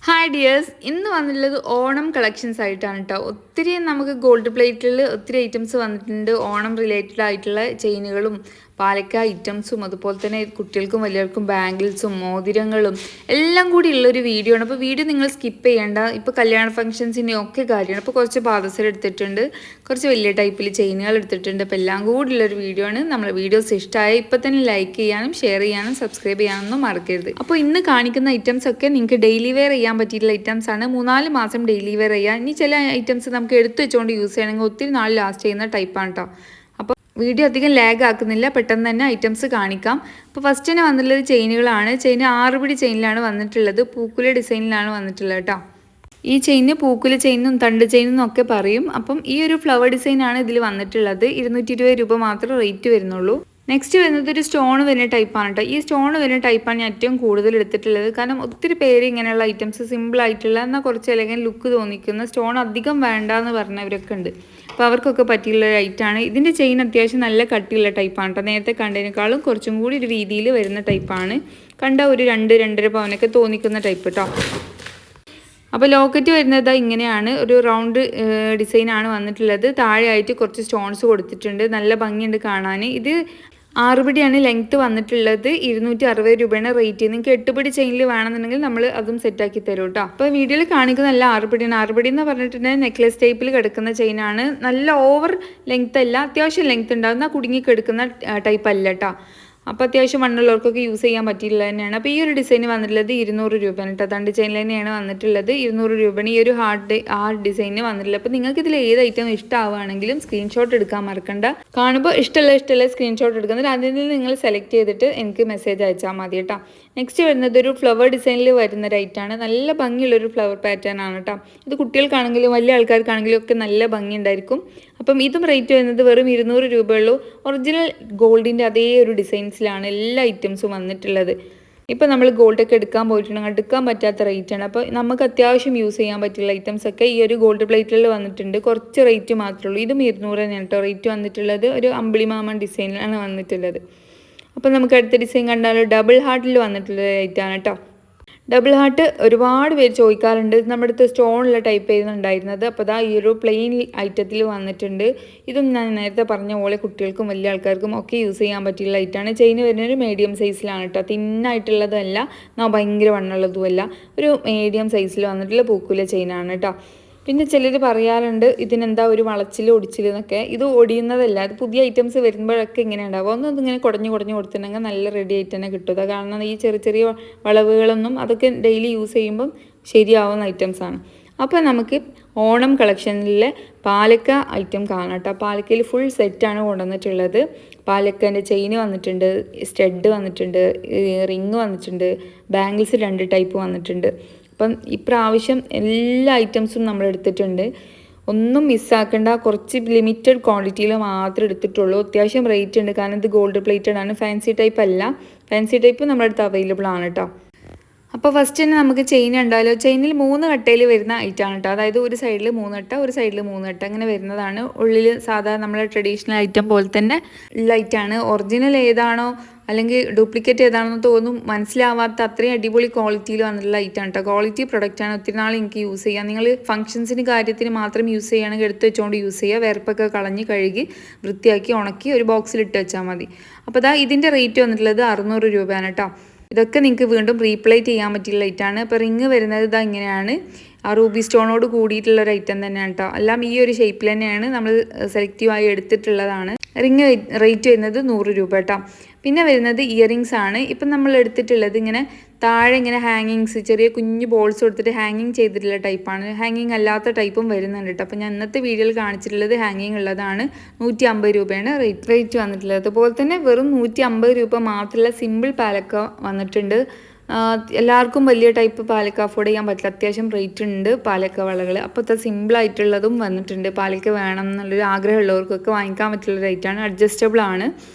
Hi dears, ഇന്ന് വന്നിട്ടുള്ളത് Onam collections ആയിട്ടാണ് കേട്ടോ. ഒത്തിരി നമുക്ക് ഗോൾഡ് പ്ലേറ്റിൽ ഒത്തിരി ഐറ്റംസ് വന്നിട്ടുണ്ട്. ഓണം റിലേറ്റഡ് ആയിട്ടുള്ള ചെയിനുകളും പാലക്ക ഐറ്റംസും അതുപോലെ തന്നെ കുട്ടികൾക്കും വലിയവർക്കും ബാംഗിൾസും മോതിരങ്ങളും എല്ലാം കൂടി ഉള്ളൊരു വീഡിയോ ആണ്. അപ്പോൾ വീഡിയോ നിങ്ങൾ സ്കിപ്പ് ചെയ്യേണ്ട. ഇപ്പോൾ കല്യാണ ഫംഗ്ഷൻസിൻ്റെ ഒക്കെ കാര്യമാണ്. അപ്പോൾ കുറച്ച് പാദസരം എടുത്തിട്ടുണ്ട്, കുറച്ച് വലിയ ടൈപ്പിൽ ചെയിനുകൾ എടുത്തിട്ടുണ്ട്. അപ്പോൾ എല്ലാം കൂടി ഉള്ളൊരു വീഡിയോ ആണ്. നമ്മളെ വീഡിയോസ് ഇഷ്ടമായ ഇപ്പോൾ തന്നെ ലൈക്ക് ചെയ്യാനും ഷെയർ ചെയ്യാനും സബ്സ്ക്രൈബ് ചെയ്യാനൊന്നും മറക്കരുത്. അപ്പോൾ ഇന്ന് കാണിക്കുന്ന ഐറ്റംസ് ഒക്കെ നിങ്ങൾക്ക് ഡെയിലി വെയർ ചെയ്യാൻ പറ്റിയിട്ടുള്ള ഐറ്റംസ് ആണ്. 3-4 മാസം ഡെയിലി വെയർ ചെയ്യാം. ഇനി ചില ഐറ്റംസ് നമുക്ക് എടുത്തു വെച്ചുകൊണ്ട് യൂസ് ചെയ്യണമെങ്കിൽ ഒത്തിരി നാൾ ലാസ്റ്റ് ചെയ്യുന്ന ടൈപ്പാണ് കേട്ടോ. അപ്പോൾ വീഡിയോ അധികം ലാഗ് ആക്കുന്നില്ല, പെട്ടെന്ന് തന്നെ ഐറ്റംസ് കാണിക്കാം. അപ്പോൾ ഫസ്റ്റ് തന്നെ വന്നിട്ടുള്ളത് ചെയിനുകളാണ്. ചെയിൻ 6 പിടി ചെയിനിലാണ് വന്നിട്ടുള്ളത്. പൂക്കുല ഡിസൈനിലാണ് വന്നിട്ടുള്ളത് കേട്ടോ. ഈ ചെയിന് പൂക്കുല ചെയിനും തണ്ട് ചെയിനും ഒക്കെ പറയും. അപ്പം ഈ ഒരു ഫ്ലവർ ഡിസൈനാണ് ഇതിൽ വന്നിട്ടുള്ളത്. 220 രൂപ മാത്രം റേറ്റ് വരുന്നുള്ളൂ. നെക്സ്റ്റ് വരുന്നത് ഒരു സ്റ്റോൺ വരുന്ന ടൈപ്പാണ് കേട്ടോ. ഈ സ്റ്റോൺ വരുന്ന ടൈപ്പാണ് ഞാൻ ഏറ്റവും കൂടുതൽ എടുത്തിട്ടുള്ളത്. കാരണം ഒത്തിരി പേര് ഇങ്ങനെയുള്ള ഐറ്റംസ് സിമ്പിൾ ആയിട്ടുള്ള എന്നാൽ കുറച്ച് എലഗൻ ലുക്ക് തോന്നിക്കുന്ന സ്റ്റോൺ അധികം വേണ്ട എന്ന് പറഞ്ഞവരൊക്കെ ഉണ്ട്. അപ്പോൾ അവർക്കൊക്കെ പറ്റിയുള്ള ഒരു ഐറ്റാണ്. ഇതിൻ്റെ ചെയിൻ അത്യാവശ്യം നല്ല കട്ടിയുള്ള ടൈപ്പാണ് കേട്ടോ. നേരത്തെ കണ്ടതിനേക്കാളും കുറച്ചും കൂടി ഒരു രീതിയിൽ വരുന്ന ടൈപ്പാണ്. കണ്ട ഒരു 2-2.5 പവനൊക്കെ തോന്നിക്കുന്ന ടൈപ്പ് കേട്ടോ. അപ്പോൾ ലോക്കറ്റ് വരുന്നത് ഇങ്ങനെയാണ്, ഒരു റൗണ്ട് ഡിസൈനാണ് വന്നിട്ടുള്ളത്. താഴെയായിട്ട് കുറച്ച് സ്റ്റോൺസ് കൊടുത്തിട്ടുണ്ട്. നല്ല ഭംഗിയുണ്ട് കാണാൻ. ഇത് 6 പിടിയാണ് ലെങ്ത്ത് വന്നിട്ടുള്ളത്. 260 രൂപയാണ് റേറ്റ്. നിങ്ങൾക്ക് 8 പിടി ചെയിനിൽ വേണമെന്നുണ്ടെങ്കിൽ നമ്മൾ അതും സെറ്റാക്കി തരും കേട്ടോ. അപ്പോൾ വീഡിയോയിൽ കാണിക്കുന്ന നല്ല 6 പിടിയാണ്. 6 പിടി എന്ന് പറഞ്ഞിട്ടുണ്ടെങ്കിൽ നെക്ലസ് ടൈപ്പിൽ കിടക്കുന്ന ചെയിനാണ്. നല്ല ഓവർ ലെങ്ത്ത് അല്ല, അത്യാവശ്യം ലെങ്ത്ത് ഉണ്ടാകുന്ന കുടുങ്ങി കിടക്കുന്ന ടൈപ്പ് അല്ല കേട്ടോ. അപ്പോൾ അത്യാവശ്യം മണ്ണുള്ളവർക്കൊക്കെ യൂസ് ചെയ്യാൻ പറ്റിയില്ല തന്നെയാണ്. അപ്പോൾ ഈ ഒരു ഡിസൈൻ വന്നിട്ടുള്ളത് 200 രൂപയാണ് കേട്ടോ. തണ്ട് ചെയിൻ തന്നെയാണ് വന്നിട്ടുള്ളത്. 200 രൂപയാണ് ഈ ഒരു ഹാർഡ് ഡിസൈന് വന്നിട്ടുള്ളത്. അപ്പോൾ നിങ്ങൾക്ക് ഇതിൽ ഏത് ഐറ്റം ഇഷ്ടമാവുകയാണെങ്കിലും സ്ക്രീൻഷോട്ട് എടുക്കാൻ മറക്കണ്ട. കാണുമ്പോൾ ഇഷ്ടമുള്ള സ്ക്രീൻഷോട്ട് എടുക്കുന്നത് അതിൽ നിന്ന് നിങ്ങൾ സെലക്ട് ചെയ്തിട്ട് എനിക്ക് മെസ്സേജ് അയച്ചാൽ മതി കേട്ടോ. നെക്സ്റ്റ് വരുന്നത് ഒരു ഫ്ലവർ ഡിസൈനിൽ വരുന്ന ഒരു ഐറ്റാണ്. നല്ല ഭംഗിയുള്ളൊരു ഫ്ലവർ പാറ്റേൺ ആണ് കേട്ടോ. ഇത് കുട്ടികൾക്കാണെങ്കിലും വലിയ ആൾക്കാർക്കാണെങ്കിലും ഒക്കെ നല്ല ഭംഗി ഉണ്ടായിരിക്കും. അപ്പം ഇതും റേറ്റ് വരുന്നത് വെറും 200 രൂപയുള്ളൂ. ഒറിജിനൽ ഗോൾഡിൻ്റെ അതേ ഒരു ഡിസൈൻസിലാണ് എല്ലാ ഐറ്റംസും വന്നിട്ടുള്ളത്. ഇപ്പോൾ നമ്മൾ ഗോൾഡൊക്കെ എടുക്കാൻ പോയിട്ടുണ്ടെങ്കിൽ എടുക്കാൻ പറ്റാത്ത റേറ്റാണ്. അപ്പോൾ നമുക്ക് അത്യാവശ്യം യൂസ് ചെയ്യാൻ പറ്റിയുള്ള ഐറ്റംസ് ഒക്കെ ഈ ഒരു ഗോൾഡ് പ്ലേറ്റിൽ വന്നിട്ടുണ്ട്. കുറച്ച് റേറ്റ് മാത്രമേ ഉള്ളൂ. ഇതും 200 തന്നെയാണ് കേട്ടോ റേറ്റ് വന്നിട്ടുള്ളത്. ഒരു അമ്പിളിമാമൻ ഡിസൈനിലാണ് വന്നിട്ടുള്ളത്. അപ്പോൾ നമുക്ക് അടുത്ത ഡിസൈൻ കണ്ടാൽ ഡബിൾ ഹാർട്ടിൽ വന്നിട്ടുള്ള ഐറ്റാണ് കേട്ടോ. ഡബിൾ ഹാർട്ട് ഒരുപാട് പേര് ചോദിക്കാറുണ്ട്. നമ്മുടെ അടുത്ത് സ്റ്റോണുള്ള ടൈപ്പ് ആയിരുന്നു ഉണ്ടായിരുന്നത്. അപ്പോൾ അതാ ഈ ഒരു പ്ലെയിൻ ഐറ്റത്തിൽ വന്നിട്ടുണ്ട്. ഇതും ഞാൻ നേരത്തെ പറഞ്ഞ പോലെ കുട്ടികൾക്കും വലിയ ആൾക്കാർക്കും ഒക്കെ യൂസ് ചെയ്യാൻ പറ്റിയുള്ള ഐറ്റാണ്. ചെയിൻ വരുന്നത് ഒരു മീഡിയം സൈസിലാണ് കേട്ടോ. തിന്നായിട്ടുള്ളതല്ല, എന്നാൽ ഭയങ്കര വണ്ണുള്ളതുമല്ല, ഒരു മീഡിയം സൈസിൽ വന്നിട്ടുള്ള പൂക്കുല ചെയിനാണ് കേട്ടോ. പിന്നെ ചിലർ പറയാറുണ്ട് ഇതിനെന്താ ഒരു വളച്ചിൽ ഒടിച്ചിലെന്നൊക്കെ. ഇത് ഒടിയുന്നതല്ല, അത് പുതിയ ഐറ്റംസ് വരുമ്പോഴൊക്കെ ഇങ്ങനെ ഉണ്ടാവും. ഒന്നും ഇങ്ങനെ കുടഞ്ഞു കൊടുത്തിട്ടുണ്ടെങ്കിൽ നല്ല റെഡി ആയിട്ട് തന്നെ കിട്ടും. കാരണം ഈ ചെറിയ വളവുകളൊന്നും അതൊക്കെ ഡെയിലി യൂസ് ചെയ്യുമ്പം ശരിയാവുന്ന ഐറ്റംസാണ്. അപ്പോൾ നമുക്ക് ഓണം കളക്ഷനിലെ പാലക്ക ഐറ്റം കാണാം കേട്ടോ. പാലക്കയിൽ ഫുൾ സെറ്റാണ് കൊണ്ടുവന്നിട്ടുള്ളത്. പാലക്കൻ്റെ ചെയിൻ വന്നിട്ടുണ്ട്, സ്റ്റഡ് വന്നിട്ടുണ്ട്, റിങ് വന്നിട്ടുണ്ട്, ബാംഗിൾസ് 2 ടൈപ്പ് വന്നിട്ടുണ്ട്. അപ്പം ഇപ്രാവശ്യം എല്ലാ ഐറ്റംസും നമ്മൾ എടുത്തിട്ടുണ്ട്. ഒന്നും മിസ്സാക്കേണ്ട. കുറച്ച് ലിമിറ്റഡ് ക്വാണ്ടിറ്റിയിൽ മാത്രമേ എടുത്തിട്ടുള്ളൂ. അത്യാവശ്യം റേറ്റ് ഉണ്ട്, കാരണം ഇത് ഗോൾഡ് പ്ലേറ്റഡ് ആണ്. ഫാൻസി ടൈപ്പ് അല്ല. ഫാൻസി ടൈപ്പ് നമ്മുടെ അടുത്ത് അവൈലബിൾ ആണ് കേട്ടോ. അപ്പോൾ ഫസ്റ്റ് തന്നെ നമുക്ക് ചെയിൻ ഉണ്ടായാലോ. ചെയിനിൽ 3 കട്ടയിൽ വരുന്ന ഐറ്റമാണ് കേട്ടോ. അതായത് ഒരു സൈഡിൽ 3 കട്ട, ഒരു സൈഡിൽ 3 കട്ട അങ്ങനെ വരുന്നതാണ്. ഉള്ളിൽ സാധാരണ നമ്മളെ ട്രഡീഷണൽ ഐറ്റം പോലെ തന്നെ ഉള്ള ഐറ്റമാണ്. ഒറിജിനൽ ഏതാണോ അല്ലെങ്കിൽ ഡ്യൂപ്ലിക്കേറ്റ് ഏതാണെന്ന് തോന്നും മനസ്സിലാവാത്ത അത്രയും അടിപൊളി ക്വാളിറ്റിയിൽ വന്നിട്ടുള്ള ഐറ്റമാണ് കേട്ടോ. ക്വാളിറ്റി പ്രൊഡക്റ്റാണ്. ഒത്തിരി നാൾ എനിക്ക് യൂസ് ചെയ്യാം. നിങ്ങൾ ഫംഗ്ഷൻസിന് കാര്യത്തിന് മാത്രം യൂസ് ചെയ്യുകയാണെങ്കിൽ എടുത്ത് വെച്ചുകൊണ്ട് യൂസ് ചെയ്യുക. വേർപ്പൊക്കെ കളഞ്ഞ് കഴുകി വൃത്തിയാക്കി ഉണക്കി ഒരു ബോക്സിൽ ഇട്ട് വെച്ചാൽ മതി. അപ്പോൾ ഇതാ ഇതിൻ്റെ റേറ്റ് വന്നിട്ടുള്ളത് 600 രൂപയാണ് കേട്ടോ. ഇതൊക്കെ നിങ്ങൾക്ക് വീണ്ടും റീപ്ലേറ്റ് ചെയ്യാൻ പറ്റിയുള്ള ഐറ്റമാണ്. അപ്പോൾ റിങ് വരുന്നത് ഇതാ ഇങ്ങനെയാണ്. ആ റൂബി സ്റ്റോണോട് കൂടിയിട്ടുള്ള ഒരു ഐറ്റം തന്നെയാണ് കേട്ടോ. എല്ലാം ഈ ഒരു ഷേപ്പിൽ തന്നെയാണ് നമ്മൾ സെലക്റ്റീവായി എടുത്തിട്ടുള്ളതാണ്. റിങ് റേറ്റ് വരുന്നത് 100 രൂപ കേട്ടോ. പിന്നെ വരുന്നത് ഇയറിങ്സ് ആണ്. ഇപ്പം നമ്മൾ എടുത്തിട്ടുള്ളത് ഇങ്ങനെ താഴെ ഇങ്ങനെ ഹാങ്ങിങ്സ്, ചെറിയ കുഞ്ഞു ബോൾസ് കൊടുത്തിട്ട് ഹാങ്ങിങ് ചെയ്തിട്ടുള്ള ടൈപ്പാണ്. ഹാങ്ങിങ് അല്ലാത്ത ടൈപ്പും വരുന്നുണ്ട് കേട്ടോ. അപ്പോൾ ഞാൻ ഇന്നത്തെ വീഡിയോയിൽ കാണിച്ചിട്ടുള്ളത് ഹാങ്ങിങ് ഉള്ളതാണ്. 150 രൂപയാണ് റേറ്റ് വന്നിട്ടുള്ളത്. അതുപോലെ തന്നെ വെറും 150 രൂപ മാത്രമുള്ള സിമ്പിൾ പാലക്ക വന്നിട്ടുണ്ട്. എല്ലാവർക്കും വലിയ ടൈപ്പ് പാലക്ക അഫോർഡ് ചെയ്യാൻ പറ്റില്ല. അത്യാവശ്യം റേറ്റ് ഉണ്ട് പാലക്ക വളകൾ. അപ്പോൾ ഇത് സിമ്പിളായിട്ടുള്ളതും വന്നിട്ടുണ്ട്. പാലക്ക വേണം എന്നുള്ളൊരു ആഗ്രഹമുള്ളവർക്കൊക്കെ വാങ്ങിക്കാൻ പറ്റുള്ള റേറ്റാണ്. അഡ്ജസ്റ്റബിൾ ആണ്.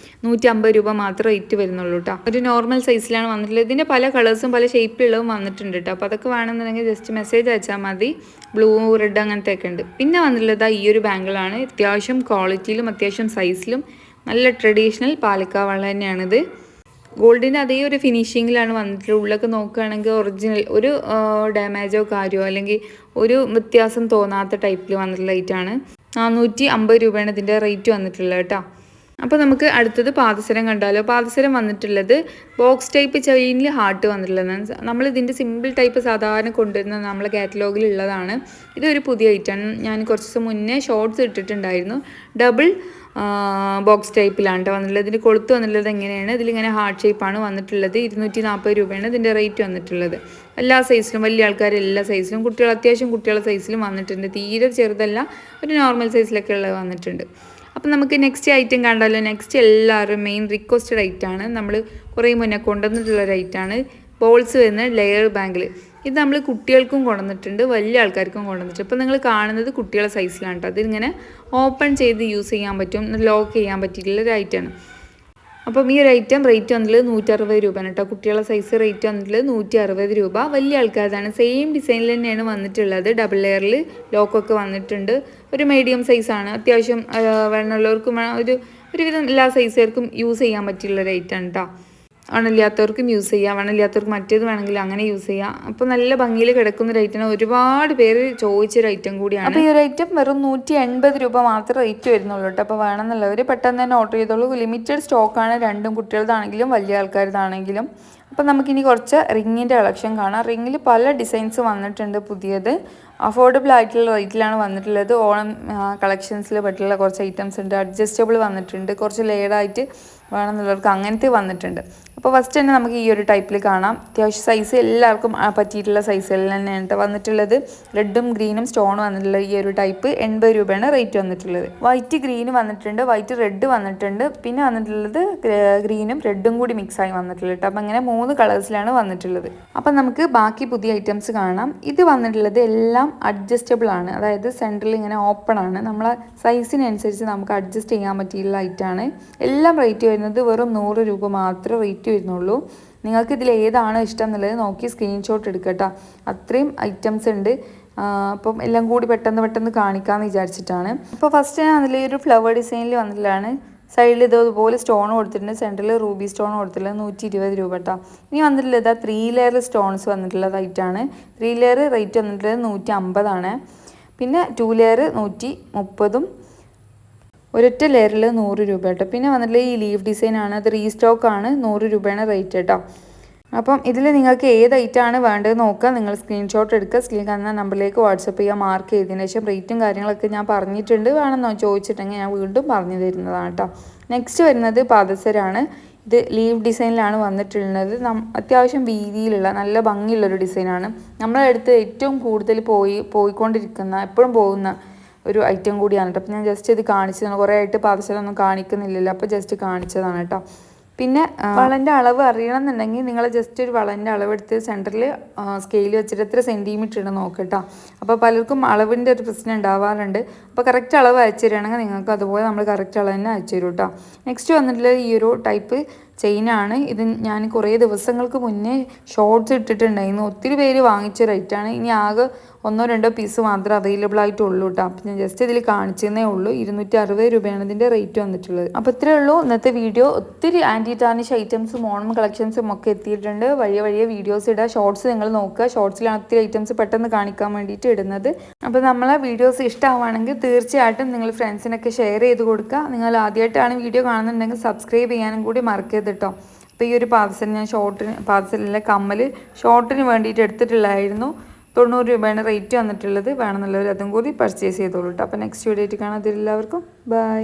150 രൂപ മാത്രം റേറ്റ് വരുന്നുള്ളൂ കേട്ടോ. ഒരു നോർമൽ സൈസിലാണ് വന്നിട്ടുള്ളത്. ഇതിൻ്റെ പല കളേഴ്സും പല ഷേപ്പിലുള്ളതും വന്നിട്ടുണ്ട് കേട്ടോ. അപ്പോൾ അതൊക്കെ വേണമെന്നുണ്ടെങ്കിൽ ജസ്റ്റ് മെസ്സേജ് അയച്ചാൽ മതി. ബ്ലൂ, റെഡ് അങ്ങനത്തെ ഒക്കെ ഉണ്ട്. പിന്നെ വന്നിട്ടുള്ളത് ഈ ഒരു ബാങ്കിളാണ്. അത്യാവശ്യം ക്വാളിറ്റിയിലും അത്യാവശ്യം സൈസിലും നല്ല ട്രഡീഷണൽ പാലക്ക വള തന്നെയാണിത്. ഗോൾഡിൻ്റെ അതേ ഒരു ഫിനിഷിങ്ങിലാണ് വന്നിട്ടുള്ളത്. ഉള്ളൊക്കെ നോക്കുകയാണെങ്കിൽ ഒറിജിനൽ ഒരു ഡാമേജോ കാര്യമോ അല്ലെങ്കിൽ ഒരു വ്യത്യാസം തോന്നാത്ത ടൈപ്പിൽ വന്നിട്ടുള്ള ലൈറ്റാണ്. 450 രൂപയാണ് ഇതിൻ്റെ റേറ്റ് വന്നിട്ടുള്ളത് കേട്ടോ. അപ്പോൾ നമുക്ക് അടുത്തത് പാദസരം കണ്ടാലോ. പാദസരം വന്നിട്ടുള്ളത് ബോക്സ് ടൈപ്പ് ചെയിനിൽ ഹാർട്ട് വന്നിട്ടുള്ളതാണ്. നമ്മൾ ഇതിൻ്റെ സിമ്പിൾ ടൈപ്പ് സാധാരണ കൊണ്ടുവരുന്ന നമ്മളെ കാറ്റലോഗിൽ ഉള്ളതാണ്. ഇതൊരു പുതിയ ഐറ്റമാണ്. ഞാൻ കുറച്ച് ദിവസം മുന്നേ ഷോർട്സ് ഇട്ടിട്ടുണ്ടായിരുന്നു. ഡബിൾ ബോക്സ് ടൈപ്പിലാണ് കേട്ടോ വന്നിട്ടുള്ളത്. ഇതിൻ്റെ കൊളുത്ത് വന്നിട്ടുള്ളത് എങ്ങനെയാണ്, ഇതിലിങ്ങനെ ഹാർട്ട് ഷേപ്പാണ് വന്നിട്ടുള്ളത്. 240 രൂപയാണ് ഇതിൻ്റെ റേറ്റ് വന്നിട്ടുള്ളത്. എല്ലാ സൈസിലും, വലിയ ആൾക്കാർ എല്ലാ സൈസിലും, കുട്ടികൾ അത്യാവശ്യം കുട്ടികളുടെ സൈസിലും വന്നിട്ടുണ്ട്. തീരെ ചെറുതല്ല, ഒരു നോർമൽ സൈസിലൊക്കെ ഉള്ളത് വന്നിട്ടുണ്ട്. അപ്പം നമുക്ക് നെക്സ്റ്റ് ഐറ്റം കണ്ടാലോ. നെക്സ്റ്റ് എല്ലാവരും മെയിൻ റിക്വസ്റ്റഡ് ഐറ്റമാണ്. നമ്മൾ കുറേ മുന്നേ കൊണ്ടുവന്നിട്ടുള്ളൊരു ഐറ്റമാണ്. ബോൾസ് വരുന്ന ലെയർ ബാങ്കിൽ. ഇത് നമ്മൾ കുട്ടികൾക്കും കൊണ്ടുവന്നിട്ടുണ്ട്, വലിയ ആൾക്കാർക്കും കൊണ്ടുവന്നിട്ടുണ്ട്. ഇപ്പോൾ നിങ്ങൾ കാണുന്നത് കുട്ടികളുടെ സൈസിലാണ് കേട്ടോ. അതിങ്ങനെ ഓപ്പൺ ചെയ്ത് യൂസ് ചെയ്യാൻ പറ്റും, ലോക്ക് ചെയ്യാൻ പറ്റിയിട്ടുള്ള ഒരു ഐറ്റമാണ്. അപ്പം ഈ ഒരു ഐറ്റം റേറ്റ് വന്നിട്ടുള്ളത് 160 രൂപയാണ് കേട്ടോ. കുട്ടികളുടെ സൈസ് റേറ്റ് വന്നിട്ടുള്ളത് 160 രൂപ. വലിയ ആൾക്കാരാണ്. സെയിം ഡിസൈനിൽ തന്നെയാണ് വന്നിട്ടുള്ളത്. ഡബിൾ ലെയറിൽ ലോക്കൊക്കെ വന്നിട്ടുണ്ട്. ഒരു മീഡിയം സൈസാണ്. അത്യാവശ്യം വേണമുള്ളവർക്കും ഒരുവിധം എല്ലാ സൈസുകാർക്കും യൂസ് ചെയ്യാൻ പറ്റിയുള്ളൊരു ഐറ്റമാണ് കേട്ടോ. വണ്ണമില്ലാത്തവർക്കും യൂസ് ചെയ്യാം, വണ്ണമില്ലാത്തവർക്ക് മറ്റേത് വേണമെങ്കിൽ അങ്ങനെ യൂസ് ചെയ്യാം. അപ്പോൾ നല്ല ഭംഗിയിൽ കിടക്കുന്ന ഒരു ഐറ്റമാണ്. ഒരുപാട് പേര് ചോദിച്ചൊരു ഐറ്റം കൂടിയാണ്. അപ്പോൾ ഈ ഒരു ഐറ്റം വെറും 180 രൂപ മാത്രമേ റേറ്റ് വരുന്നുള്ളൂ കേട്ടോ. അപ്പോൾ വേണമെന്നുള്ളവർ പെട്ടെന്ന് തന്നെ ഓർഡർ ചെയ്തോളൂ. ലിമിറ്റഡ് സ്റ്റോക്കാണ്, രണ്ടും കുട്ടികളുടെതാണെങ്കിലും വലിയ ആൾക്കാരുടെതാണെങ്കിലും. അപ്പോൾ നമുക്കിനി കുറച്ച് റിങ്ങിൻ്റെ കളക്ഷൻ കാണാം. റിങ്ങിൽ പല ഡിസൈൻസ് വന്നിട്ടുണ്ട്. പുതിയത് അഫോർഡബിൾ ആയിട്ടുള്ള റേറ്റിലാണ് വന്നിട്ടുള്ളത്. ഓണം കളക്ഷൻസിൽ പെട്ടുള്ള കുറച്ച് ഐറ്റംസ് ഉണ്ട്. അഡ്ജസ്റ്റബിൾ വന്നിട്ടുണ്ട്. കുറച്ച് ലെയർഡായിട്ട് വേണമെന്നുള്ളവർക്ക് അങ്ങനത്തെ വന്നിട്ടുണ്ട്. അപ്പോൾ ഫസ്റ്റ് തന്നെ നമുക്ക് ഈ ഒരു ടൈപ്പിൽ കാണാം. അത്യാവശ്യം സൈസ് എല്ലാവർക്കും പറ്റിയിട്ടുള്ള സൈസുകളിൽ തന്നെയാണ് വന്നിട്ടുള്ളത്. റെഡും ഗ്രീനും സ്റ്റോൺ വന്നിട്ടുള്ള ഈ ഒരു ടൈപ്പ് 80 രൂപയാണ് റേറ്റ് വന്നിട്ടുള്ളത്. വൈറ്റ് ഗ്രീന് വന്നിട്ടുണ്ട്, വൈറ്റ് റെഡ് വന്നിട്ടുണ്ട്, പിന്നെ വന്നിട്ടുള്ളത് ഗ്രീനും റെഡും കൂടി മിക്സായി വന്നിട്ടുള്ളത് കേട്ടോ. അപ്പം അങ്ങനെ 3 കളേഴ്സിലാണ് വന്നിട്ടുള്ളത്. അപ്പം നമുക്ക് ബാക്കി പുതിയ ഐറ്റംസ് കാണാം. ഇത് വന്നിട്ടുള്ളത് എല്ലാം അഡ്ജസ്റ്റബിൾ ആണ്. അതായത് സെൻറ്ററിൽ ഇങ്ങനെ ഓപ്പൺ ആണ്. നമ്മളെ സൈസിനനുസരിച്ച് നമുക്ക് അഡ്ജസ്റ്റ് ചെയ്യാൻ പറ്റിയുള്ള ഐറ്റമാണ്. എല്ലാം റേറ്റ് വരുന്നത് വെറും 100 രൂപ മാത്രമേ റേറ്റ് വരുന്നുള്ളൂ. നിങ്ങൾക്ക് ഇതിൽ ഏതാണ് ഇഷ്ടം എന്നുള്ളത് നോക്കി സ്ക്രീൻഷോട്ട് എടുക്കട്ടോ. അത്രയും ഐറ്റംസ് ഉണ്ട്. അപ്പം എല്ലാം കൂടി പെട്ടെന്ന് കാണിക്കാമെന്ന് വിചാരിച്ചിട്ടാണ്. അപ്പോൾ ഫസ്റ്റ് ഞാൻ അതിൽ ഒരു ഫ്ലവർ ഡിസൈനിൽ വന്നിട്ടുള്ളതാണ്. സൈഡിൽ ഇതുപോലെ സ്റ്റോൺ കൊടുത്തിട്ടുണ്ട്, സെൻറ്ററിൽ റൂബി സ്റ്റോൺ കൊടുത്തിട്ടുള്ളത് 120 രൂപ കേട്ടോ. ഇനി വന്നിട്ടുള്ളത് 3 ലെയർ സ്റ്റോൺസ് വന്നിട്ടുള്ളതായിട്ടാണ്. 3 ലെയർ റേറ്റ് വന്നിട്ടുള്ളത് 150 ആണ്. പിന്നെ 2 ലെയർ 130, ഒരൊറ്റ ലെയറിൽ 100 രൂപ കേട്ടോ. പിന്നെ വന്നിട്ടുള്ള ഈ ലീഫ് ഡിസൈനാണ്. അത് റീസ്റ്റോക്കാണ്. 100 രൂപയാണ് റേറ്റ് കേട്ടോ. അപ്പം ഇതിൽ നിങ്ങൾക്ക് ഏത് ഐറ്റമാണ് വേണ്ടത് നോക്കുക. നിങ്ങൾ സ്ക്രീൻഷോട്ട് എടുക്കുക. സ്ക്രീൻ കാണുന്ന നമ്പറിലേക്ക് വാട്സപ്പ് ചെയ്യുക. മാർക്ക് ചെയ്തതിന് ശേഷം റേറ്റും കാര്യങ്ങളൊക്കെ ഞാൻ പറഞ്ഞിട്ടുണ്ട്. വേണമെന്നോ ചോദിച്ചിട്ടെങ്കിൽ ഞാൻ വീണ്ടും പറഞ്ഞു തരുന്നതാണ് കേട്ടോ. നെക്സ്റ്റ് വരുന്നത് പാദസരമാണ്. ഇത് ലീവ് ഡിസൈനിലാണ് വന്നിട്ടുള്ളത്. അത്യാവശ്യം വീതിയിലുള്ള നല്ല ഭംഗിയുള്ളൊരു ഡിസൈനാണ്. നമ്മളെ അടുത്ത് ഏറ്റവും കൂടുതൽ പോയിക്കൊണ്ടിരിക്കുന്ന എപ്പോഴും പോകുന്ന ഒരു ഐറ്റം കൂടിയാണ് കേട്ടോ. അപ്പോൾ ഞാൻ ജസ്റ്റ് ഇത് കാണിച്ചതാണ്. കുറേ ആയിട്ട് പാദസരമൊന്നും കാണിക്കുന്നില്ലല്ലോ, അപ്പോൾ ജസ്റ്റ് കാണിച്ചതാണ് കേട്ടോ. പിന്നെ വളൻ്റെ അളവ് അറിയണമെന്നുണ്ടെങ്കിൽ നിങ്ങൾ ജസ്റ്റ് ഒരു വളൻ്റെ അളവെടുത്ത് സെൻറ്ററിൽ സ്കെയിൽ വെച്ചിട്ട് എത്ര സെൻറ്റിമീറ്റർ ഉണ്ട് നോക്കട്ടോ. അപ്പോൾ പലർക്കും അളവിൻ്റെ ഒരു പ്രശ്നം ഉണ്ടാവാറുണ്ട്. അപ്പോൾ കറക്റ്റ് അളവ് അയച്ചു തരികയാണെങ്കിൽ നിങ്ങൾക്ക് അതുപോലെ നമ്മൾ കറക്റ്റ് അളവ് തന്നെ അയച്ചു തരും കേട്ടോ. നെക്സ്റ്റ് വന്നിട്ടുള്ളത് ഈ ഒരു ടൈപ്പ് ചെയിനാണ്. ഇത് ഞാൻ കുറേ ദിവസങ്ങൾക്ക് മുന്നേ ഷോർട്സ് ഇട്ടിട്ടുണ്ടായിരുന്നു. ഒത്തിരി പേര് വാങ്ങിച്ച റേറ്റാണ്. ഇനി ആകെ 1-2 പീസ് മാത്രമേ അവൈലബിൾ ആയിട്ടുള്ളൂ കേട്ടോ. അപ്പം ഞാൻ ജസ്റ്റ് ഇതിൽ കാണിച്ചതേ ഉള്ളൂ. 260 രൂപയാണ് ഇതിൻ്റെ റേറ്റ് വന്നിട്ടുള്ളത്. അപ്പോൾ ഇത്രയേ ഉള്ളൂ ഇന്നത്തെ വീഡിയോ. ഒത്തിരി ആൻറ്റി ടാർണിഷ് ഐറ്റംസും ഓണം കളക്ഷൻസും ഒക്കെ എത്തിയിട്ടുണ്ട്. വഴിയ വീഡിയോസ് ഇടുക. ഷോർട്സ് നിങ്ങൾ നോക്കുക. ഷോർട്സിലാണ് ഒത്തിരി ഐറ്റംസ് പെട്ടെന്ന് കാണിക്കാൻ വേണ്ടിയിട്ട് ഇടുന്നത്. അപ്പോൾ നമ്മളെ വീഡിയോസ് ഇഷ്ടമാവുകയാണെങ്കിൽ തീർച്ചയായിട്ടും നിങ്ങൾ ഫ്രണ്ട്സിനൊക്കെ ഷെയർ ചെയ്ത് കൊടുക്കുക. നിങ്ങൾ ആദ്യമായിട്ടാണ് വീഡിയോ കാണുന്നുണ്ടെങ്കിൽ സബ്സ്ക്രൈബ് ചെയ്യാനും കൂടി മറക്കരുത് കേട്ടോ. അപ്പോൾ ഈ ഒരു പാർസൽ ഞാൻ പാർസലിലെ കമ്മൽ ഷോർട്ടിന് വേണ്ടിയിട്ട് എടുത്തിട്ടുള്ളതായിരുന്നു. 90 രൂപയാണ് റേറ്റ് വന്നിട്ടുള്ളത്. വേണമെന്നുള്ളവർ അതും കൂടി പർച്ചേസ് ചെയ്തോളൂ കേട്ടോ. അപ്പോൾ നെക്സ്റ്റ് വീഡിയോ ആയിട്ട് കാണാം. എല്ലാവർക്കും ബൈ.